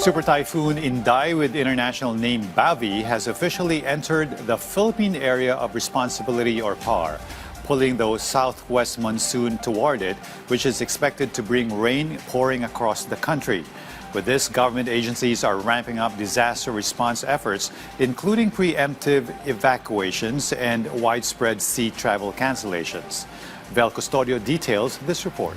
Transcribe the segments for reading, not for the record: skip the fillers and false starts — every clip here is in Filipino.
Super Typhoon Inday with international name Bavi has officially entered the Philippine Area of Responsibility or PAR, pulling the southwest monsoon toward it, which is expected to bring rain pouring across the country. With this, government agencies are ramping up disaster response efforts, including preemptive evacuations and widespread sea travel cancellations. Vel Custodio details this report.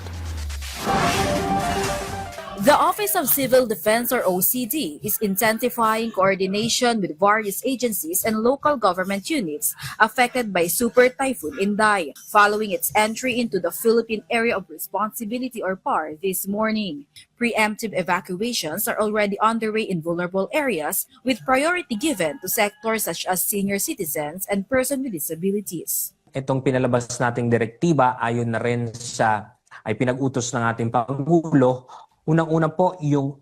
The Office of Civil Defense or OCD is intensifying coordination with various agencies and local government units affected by Super Typhoon Inday, following its entry into the Philippine Area of Responsibility or PAR this morning. Preemptive evacuations are already underway in vulnerable areas with priority given to sectors such as senior citizens and persons with disabilities. Itong pinalabas nating direktiba ayon na rin sa ay pinag-utos ng ating Pangulo. Unang-una po yung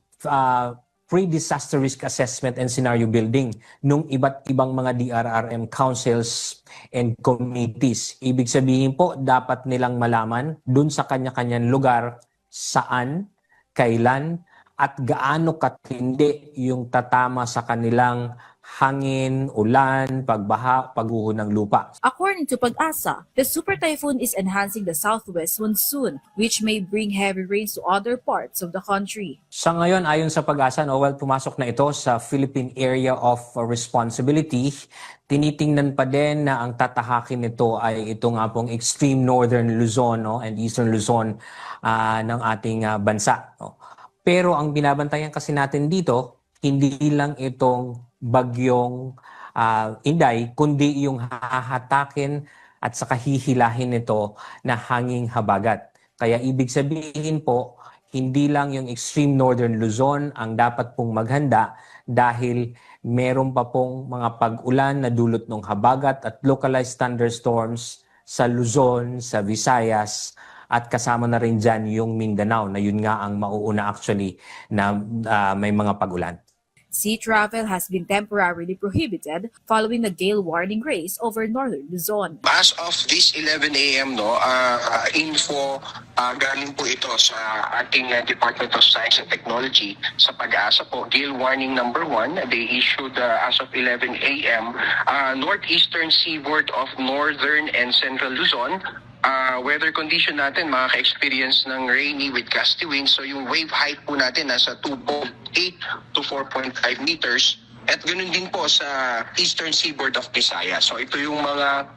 pre-disaster risk assessment and scenario building nung iba't ibang mga DRRM councils and committees. Ibig sabihin po, dapat nilang malaman dun sa kanya-kanyang lugar saan, kailan, at gaano katindi yung tatama sa kanilang hangin, ulan, pagbaha, pagguho ng lupa. According to Pag-asa, the Super Typhoon is enhancing the southwest monsoon, which may bring heavy rains to other parts of the country. Sa ngayon, ayon sa Pag-asa, pumasok na ito sa Philippine Area of Responsibility. Tinitingnan pa din na ang tatahakin nito ay ito nga pong extreme northern Luzon and eastern Luzon ng ating bansa. Pero ang binabantayan kasi natin dito, hindi lang itong bagyong Inday, kundi yung hahatakin at saka hihilahin nito na hanging habagat. Kaya ibig sabihin po, hindi lang yung extreme northern Luzon ang dapat pong maghanda dahil meron pa pong mga pag-ulan na dulot ng habagat at localized thunderstorms sa Luzon, sa Visayas, at kasama na rin dyan yung Mindanao na yun nga ang mauuna actually na may mga pag-ulan. Sea travel has been temporarily prohibited following the gale warning raised over northern Luzon. As of this 11 a.m., info galing po ito sa ating Department of Science and Technology sa Pag-asa po. Gale warning number 1, they issued as of 11 a.m. Northeastern seaboard of northern and central Luzon. Weather condition natin, makaka-experience ng rainy with gusty winds. So yung wave height po natin nasa 2.8 to 4.5 meters. At ganoon din po sa eastern seaboard of Visayas. So ito yung mga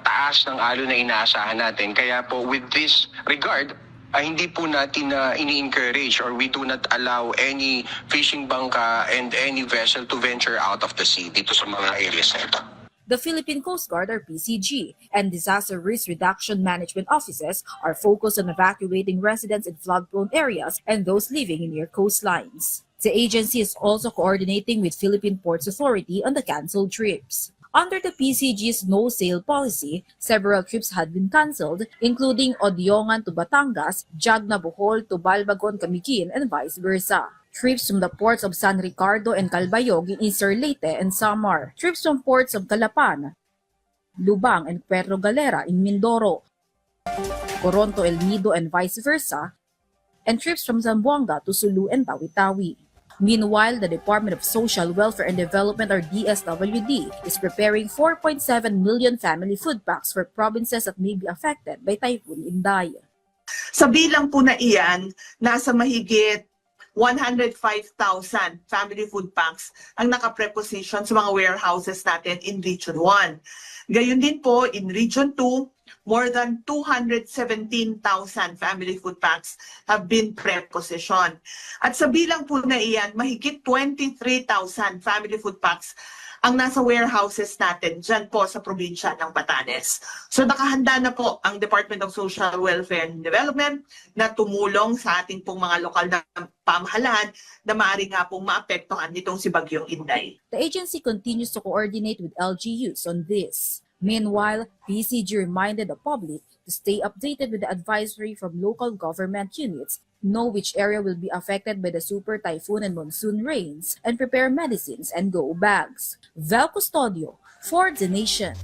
taas ng alon na inaasahan natin. Kaya po with this regard, hindi po natin ini-encourage or we do not allow any fishing bangka and any vessel to venture out of the sea dito sa mga areas na ito. The Philippine Coast Guard or PCG and Disaster Risk Reduction Management Offices are focused on evacuating residents in flood-prone areas and those living near coastlines. The agency is also coordinating with Philippine Ports Authority on the canceled trips. Under the PCG's no-sail policy, several trips had been cancelled, including Odiongan to Batangas, Jagna Bohol to Balbagon, Camiguin, and vice versa. Trips from the ports of San Ricardo and Calbayog in Eastern Leyte and Samar. Trips from ports of Calapan, Lubang, and Puerto Galera in Mindoro, Coronto, El Nido, and vice versa, and trips from Zamboanga to Sulu and Tawi-Tawi. Meanwhile, the Department of Social Welfare and Development or DSWD is preparing 4.7 million family food packs for provinces that may be affected by Typhoon Inday. Sa bilang po na iyan, nasa mahigit 105,000 family food packs ang nakapreposition sa mga warehouses natin in Region 1. Gayon din po, in Region 2, more than 217,000 family food packs have been prepositioned. At sa bilang po na iyan, mahigit 23,000 family food packs ang nasa warehouses natin dyan po sa probinsya ng Batanes. So nakahanda na po ang Department of Social Welfare and Development na tumulong sa ating pong mga lokal na pamahalaan na maaari nga pong maapektuhan nitong si Bagyong Inday. The agency continues to coordinate with LGUs on this. Meanwhile, PCG reminded the public to stay updated with the advisory from local government units, know which area will be affected by the super typhoon and monsoon rains, and prepare medicines and go bags. Vel Custodio for The Nation.